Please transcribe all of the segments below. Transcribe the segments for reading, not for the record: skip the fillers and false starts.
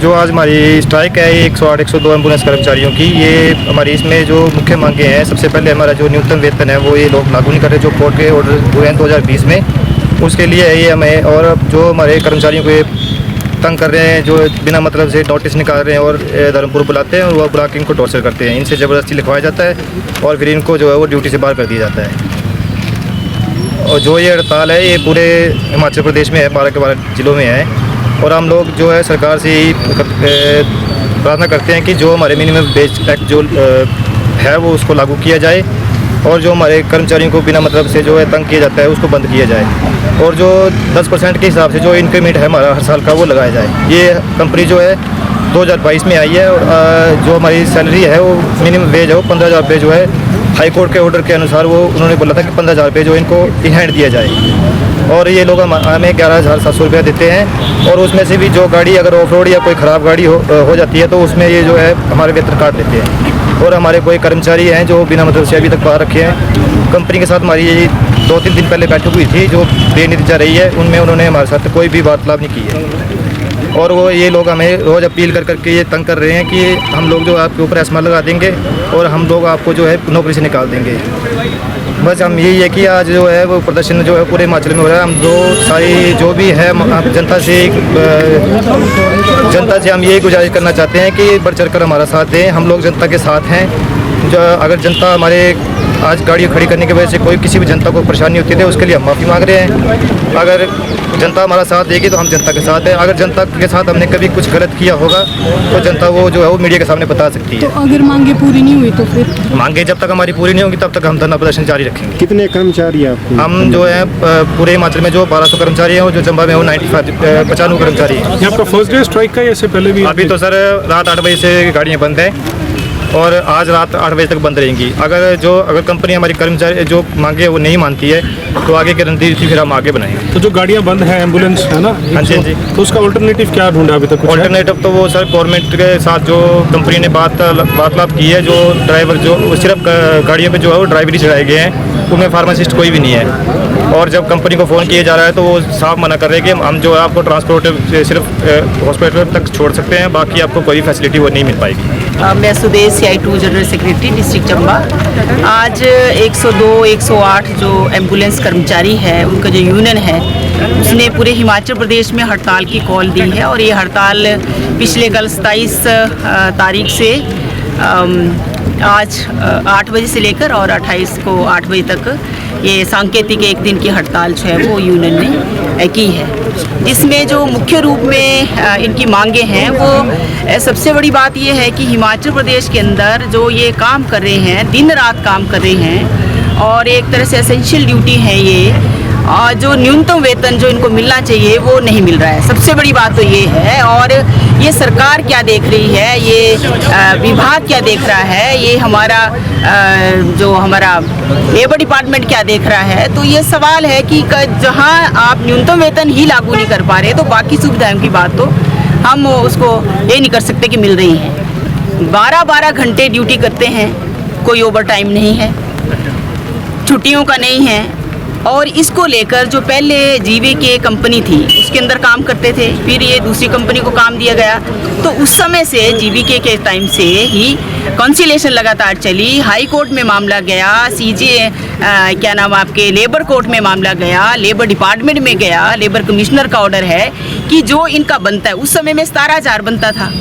जो आज हमारी स्ट्राइक है 108 102 एम्बुलेंस कर्मचारियों की, ये हमारी इसमें जो मुख्य मांगे हैं, सबसे पहले हमारा जो न्यूनतम वेतन है वो ये लोग लागू नहीं कर रहे, जो कोर्ट के ऑर्डर हुए हैं 2020 में, उसके लिए है ये हमें। और जो हमारे कर्मचारियों को ये तंग कर रहे हैं, जो बिना मतलब से नोटिस निकाल रहे हैं और धर्मपुर बुलाते हैं और वह बुला के इनको टॉर्चर करते हैं, इनसे ज़बरदस्ती लिखवाया जाता है और फिर इनको जो है वो ड्यूटी से बाहर कर दिया जाता है। और जो ये हड़ताल है ये पूरे हिमाचल प्रदेश में है, 12 के 12 ज़िलों में है। और हम लोग जो है सरकार से यही प्रार्थना करते हैं कि जो हमारे मिनिमम वेज एक्ट जो है वो उसको लागू किया जाए और जो हमारे कर्मचारियों को बिना मतलब से जो है तंग किया जाता है उसको बंद किया जाए और जो 10% के हिसाब से जो इंक्रीमेंट है हमारा हर साल का वो लगाया जाए। ये कंपनी जो है 2022 में आई है और जो हमारी सैलरी है वो मिनिमम वेज है वो 15,000 रुपये जो है हाई कोर्ट के ऑर्डर के अनुसार वो उन्होंने बोला था कि 15,000 रुपये जो इनको इन हैंड दिया जाए और ये लोग हमें 11,700 रुपया देते हैं। और उसमें से भी जो गाड़ी अगर ऑफ रोड या कोई ख़राब गाड़ी हो जाती है तो उसमें ये जो है हमारे वेतन काट देते हैं। और हमारे कोई कर्मचारी हैं जो बिना मतलब से अभी तक बाहर रखे हैं। कंपनी के साथ हमारी ये 2-3 दिन पहले बैठक हुई थी जो बेनतीजा रही है, उनमें उन्होंने हमारे साथ कोई भी वार्तालाप नहीं की है और वो ये लोग हमें रोज़ अपील करके ये तंग कर रहे हैं कि हम लोग जो आपके ऊपर एस्मा लगा देंगे और हम लोग आपको जो है नौकरी से निकाल देंगे। बस हम यही है कि आज जो है वो प्रदर्शन जो है पूरे हिमाचल में हो रहा है। हम जो सारी जो भी है जनता से हम यही गुजारिश करना चाहते हैं कि बढ़ चढ़ कर हमारा साथ दें। हम लोग जनता के साथ हैं। जो अगर जनता हमारे आज गाड़ियाँ खड़ी करने की वजह से कोई किसी भी जनता को परेशानी होती है उसके लिए हम माफ़ी मांग रहे हैं। अगर जनता हमारा साथ देगी तो हम जनता के साथ हैं। अगर जनता के साथ हमने कभी कुछ गलत किया होगा तो जनता वो जो है वो मीडिया के सामने बता सकती है। तो अगर मांगे पूरी नहीं हुई तो फिर मांगे जब तक हमारी पूरी नहीं होगी तब तक हम धरना प्रदर्शन जारी रखेंगे। कितने कर्मचारी आपको? हम जो है पूरे हिमाचल में जो 1200 कर्मचारी हैं और जो चंबा में वो 95 कर्मचारी हैं। ये आपका फर्स्ट डे स्ट्राइक का या इससे पहले भी? अभी तो सर रात 8 बजे से गाड़ियाँ बंद हैं और आज रात 8 बजे तक बंद रहेंगी। अगर कंपनी हमारी कर्मचारी जो मांगे वो नहीं मानती है तो आगे की रणनीति फिर हम आगे बनाएंगे। तो जो गाड़ियाँ बंद हैं एम्बुलेंस है ना? हाँ जी, हाँ जी। तो उसका अल्टरनेटिव क्या ढूंढा अभी तक? अल्टरनेटिव तो वो सर गवर्नमेंट के साथ जो कंपनी ने वार्तालाप की है, जो ड्राइवर जो सिर्फ गाड़ियों पे जो है वो ड्राइवर ही चढ़ाए गए हैं, उनमें फार्मासिस्ट कोई भी नहीं है। और जब कंपनी को फ़ोन किया जा रहा है तो वो साफ मना कर रहे हैं कि हम जो है आपको ट्रांसपोर्ट सिर्फ हॉस्पिटल तक छोड़ सकते हैं, बाकी आपको कोई फैसिलिटी वो नहीं मिल पाएगी। मैं Sudesh CI2 general secretary district Chamba. आज 102 108 जो एम्बुलेंस कर्मचारी है उनका जो यूनियन है उसने पूरे हिमाचल प्रदेश में हड़ताल की कॉल दी है और ये हड़ताल पिछले कल 27 तारीख से आज 8 बजे से लेकर और 28 को 8 बजे तक ये सांकेतिक एक दिन की हड़ताल जो है वो यूनियन ने की है। इसमें जो मुख्य रूप में इनकी मांगे हैं वो सबसे बड़ी बात ये है कि हिमाचल प्रदेश के अंदर जो ये काम कर रहे हैं, दिन रात काम कर रहे हैं और एक तरह से एसेंशियल ड्यूटी है ये, और जो न्यूनतम वेतन जो इनको मिलना चाहिए वो नहीं मिल रहा है। सबसे बड़ी बात तो ये है। और ये सरकार क्या देख रही है, ये विभाग क्या देख रहा है, ये हमारा जो हमारा लेबर डिपार्टमेंट क्या देख रहा है। तो ये सवाल है कि जहां आप न्यूनतम वेतन ही लागू नहीं कर पा रहे तो बाकी सुविधाओं की बात तो हम उसको ये नहीं कर सकते कि मिल रही हैं। 12-12 घंटे ड्यूटी करते हैं, कोई ओवर टाइम नहीं है, छुट्टियों का नहीं है। और इसको लेकर जो पहले जीवीके कंपनी थी उसके अंदर काम करते थे, फिर ये दूसरी कंपनी को काम दिया गया, तो उस समय से जीवीके के टाइम से ही कॉन्सिलेशन लगातार चली। हाई कोर्ट में मामला गया, सीजे क्या नाम आपके लेबर कोर्ट में मामला गया, लेबर डिपार्टमेंट में गया, लेबर कमिश्नर का ऑर्डर है कि जो इनका बनता है, उस समय में 17,000 बनता था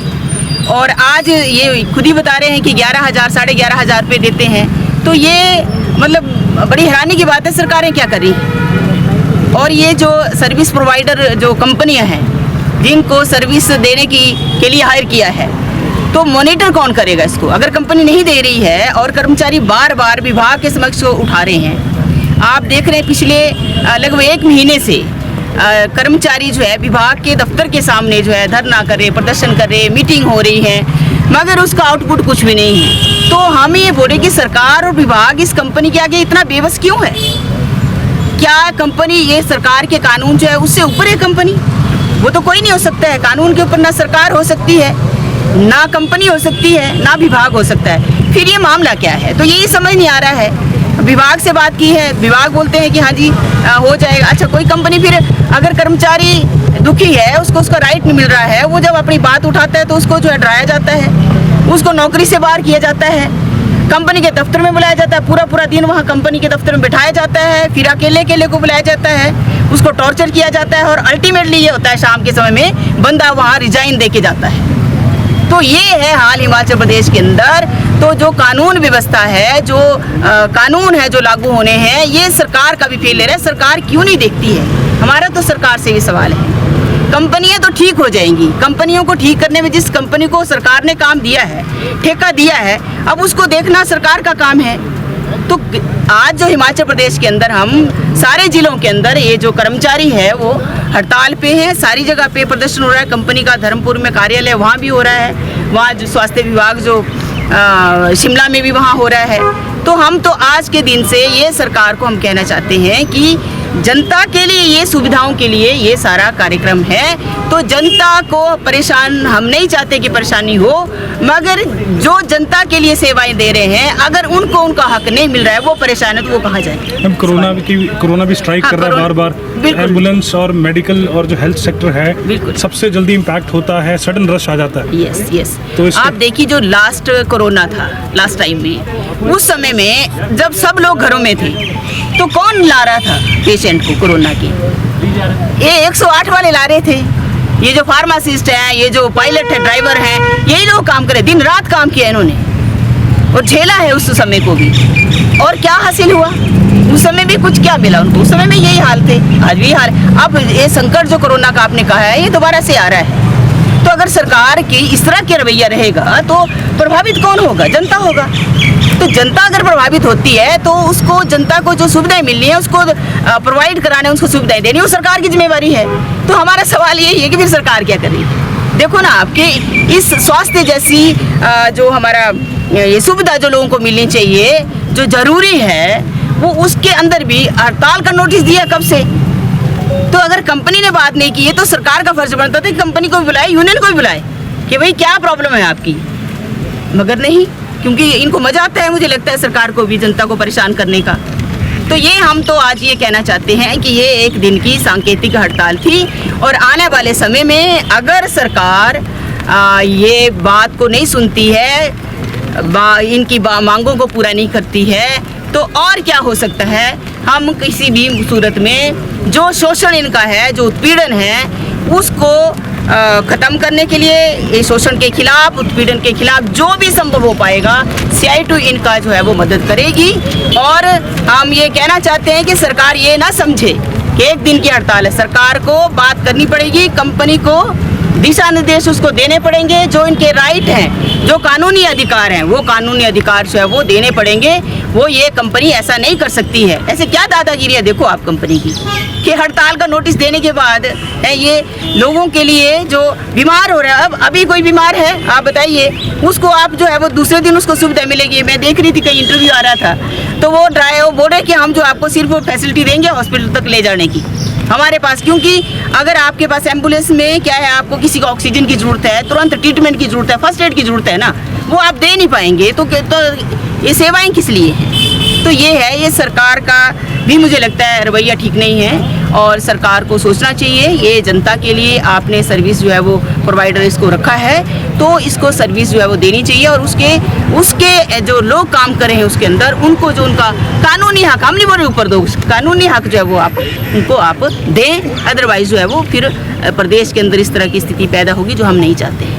और आज ये खुद ही बता रहे हैं कि 11,000 साढ़े 11,000 रुपये देते हैं। तो ये मतलब बड़ी हैरानी की बात है, सरकारें क्या कर रही। और ये जो सर्विस प्रोवाइडर जो कंपनियां हैं जिनको सर्विस देने के लिए हायर किया है, तो मॉनिटर कौन करेगा इसको? अगर कंपनी नहीं दे रही है और कर्मचारी बार बार विभाग के समक्ष उठा रहे हैं, आप देख रहे हैं पिछले लगभग 1 महीने से कर्मचारी जो है विभाग के दफ्तर के सामने जो है धरना कर रहे, प्रदर्शन कर रहे, मीटिंग हो रही है, मगर उसका आउटपुट कुछ भी नहीं है। तो हम ये बोले कि सरकार और विभाग इस कंपनी के आगे इतना बेबस क्यों है? क्या कंपनी ये सरकार के कानून जो है उससे ऊपर है कंपनी? वो तो कोई नहीं हो सकता है। कानून के ऊपर ना सरकार हो सकती है, ना कंपनी हो सकती है, ना विभाग हो सकता है। फिर ये मामला क्या है? तो यही समझ नहीं आ रहा है। विभाग से बात की है, विभाग बोलते हैं कि हाँ जी हो जाएगा। अच्छा, कोई कंपनी फिर अगर कर्मचारी दुखी है, उसको उसका राइट नहीं मिल रहा है, वो जब अपनी बात उठाता है तो उसको जो है डराया जाता है, उसको नौकरी से बाहर किया जाता है, कंपनी के दफ्तर में बुलाया जाता है, पूरा पूरा दिन वहाँ कंपनी के दफ्तर में बिठाया जाता है, फिर अकेले को बुलाया जाता है, उसको टॉर्चर किया जाता है और अल्टीमेटली ये होता है शाम के समय में बंदा वहाँ रिजाइन दे के जाता है। तो ये है हाल हिमाचल प्रदेश के अंदर। तो जो कानून व्यवस्था है, जो कानून है जो लागू होने हैं, ये सरकार का भी फेलियर है। सरकार क्यों नहीं देखती है? हमारा तो सरकार से भी सवाल है। कंपनियां तो ठीक हो जाएंगी, कंपनियों को ठीक करने में जिस कंपनी को सरकार ने काम दिया है, ठेका दिया है, अब उसको देखना सरकार का काम है। तो आज जो हिमाचल प्रदेश के अंदर हम सारे जिलों के अंदर ये जो कर्मचारी है वो हड़ताल पे हैं, सारी जगह पे प्रदर्शन हो रहा है। कंपनी का धर्मपुर में कार्यालय वहाँ भी हो रहा है, वहाँ जो स्वास्थ्य विभाग जो शिमला में भी वहाँ हो रहा है। तो हम तो आज के दिन से ये सरकार को हम कहना चाहते हैं कि जनता के लिए, ये सुविधाओं के लिए ये सारा कार्यक्रम है। तो जनता को परेशान हम नहीं चाहते कि परेशानी हो, मगर जो जनता के लिए सेवाएं दे रहे हैं अगर उनको उनका हक नहीं मिल रहा है, वो परेशान है तो वो कहाँ जाए। हम कोरोना भी स्ट्राइक कर रहा है बार बार। एम्बुलेंस और मेडिकल और जो हेल्थ सेक्टर है सबसे जल्दी इम्पैक्ट होता है, सडन रश आ जाता है। यस तो आप देखिए जो लास्ट कोरोना था, लास्ट टाइम में, उस समय में जब सब लोग घरों में थे तो कौन ला रहा था पेशेंट को कोरोना की? ये 108 वाले ला रहे थे। ये जो फार्मासिस्ट हैं, ये जो पायलट है, ड्राइवर हैं, यही लोग काम करे, दिन रात काम किया इन्होंने और झेला है उस समय को भी। और क्या हासिल हुआ? उस समय भी कुछ क्या मिला उनको? उस समय में यही हाल थे, आज भी हाल। अब ये संकट जो कोरोना का आपने कहा है, ये दोबारा से आ रहा है। तो अगर सरकार की इस तरह के रवैया रहेगा तो प्रभावित कौन होगा? जनता होगा। तो जनता अगर प्रभावित होती है तो उसको, जनता को जो सुविधाएं मिलनी है उसको प्रोवाइड कराने, उसको सुविधाएं देनी, वो सरकार की जिम्मेवारी है। तो हमारा सवाल यही है कि फिर सरकार क्या कर रही है? देखो ना, आपके इस स्वास्थ्य जैसी जो हमारा ये सुविधा जो लोगों को मिलनी चाहिए, जो जरूरी है, वो उसके अंदर भी हड़ताल का नोटिस दिया कब से? तो अगर कंपनी ने बात नहीं की है तो सरकार का फर्ज बनता था कि कंपनी को भी बुलाए, यूनियन को भी बुलाए कि भाई क्या प्रॉब्लम है आपकी, मगर नहीं, क्योंकि इनको मजा आता है, मुझे लगता है सरकार को भी जनता को परेशान करने का। तो ये हम तो आज ये कहना चाहते हैं कि ये एक दिन की सांकेतिक हड़ताल थी और आने वाले समय में अगर सरकार ये बात को नहीं सुनती है, इनकी मांगों को पूरा नहीं करती है, तो और क्या हो सकता है? हम किसी भी सूरत में जो शोषण इनका है, जो उत्पीड़न है, उसको ख़त्म करने के लिए, ये शोषण के खिलाफ, उत्पीड़न के खिलाफ जो भी संभव हो पाएगा, CI2 इनका जो है वो मदद करेगी। और हम ये कहना चाहते हैं कि सरकार ये ना समझे कि एक दिन की हड़ताल है। सरकार को बात करनी पड़ेगी, कंपनी को दिशा निर्देश उसको देने पड़ेंगे, जो इनके राइट हैं, जो कानूनी अधिकार हैं, वो कानूनी अधिकार जो है वो देने पड़ेंगे। वो ये कंपनी ऐसा नहीं कर सकती है। ऐसे क्या दादागिरी है देखो आप कंपनी की, कि हड़ताल का नोटिस देने के बाद है ये लोगों के लिए जो बीमार हो रहा है, अब अभी कोई बीमार है आप बताइए, उसको आप जो है वो दूसरे दिन उसको सुविधा मिलेगी। मैं देख रही थी, कहीं इंटरव्यू आ रहा था, तो वो बोल रहे कि हम जो आपको सिर्फ फैसिलिटी देंगे हॉस्पिटल तक ले जाने की हमारे पास, क्योंकि अगर आपके पास एम्बुलेंस में क्या है, आपको किसी को ऑक्सीजन की जरूरत है, तुरंत ट्रीटमेंट की जरूरत है, फर्स्ट एड की जरूरत है ना, वो आप दे नहीं पाएंगे। तो ये सेवाएं किस लिए हैं? तो ये है, ये सरकार का भी मुझे लगता है रवैया ठीक नहीं है और सरकार को सोचना चाहिए। ये जनता के लिए आपने सर्विस जो है वो प्रोवाइडर इसको रखा है, तो इसको सर्विस जो है वो देनी चाहिए और उसके जो लोग काम कर रहे हैं उसके अंदर उनको जो उनका कानूनी हक, हम नहीं बोल रहे ऊपर दो, कानूनी हक जो है वो उनको आप दें। अदरवाइज जो है वो फिर प्रदेश के अंदर इस तरह की स्थिति पैदा होगी जो हम नहीं चाहते हैं।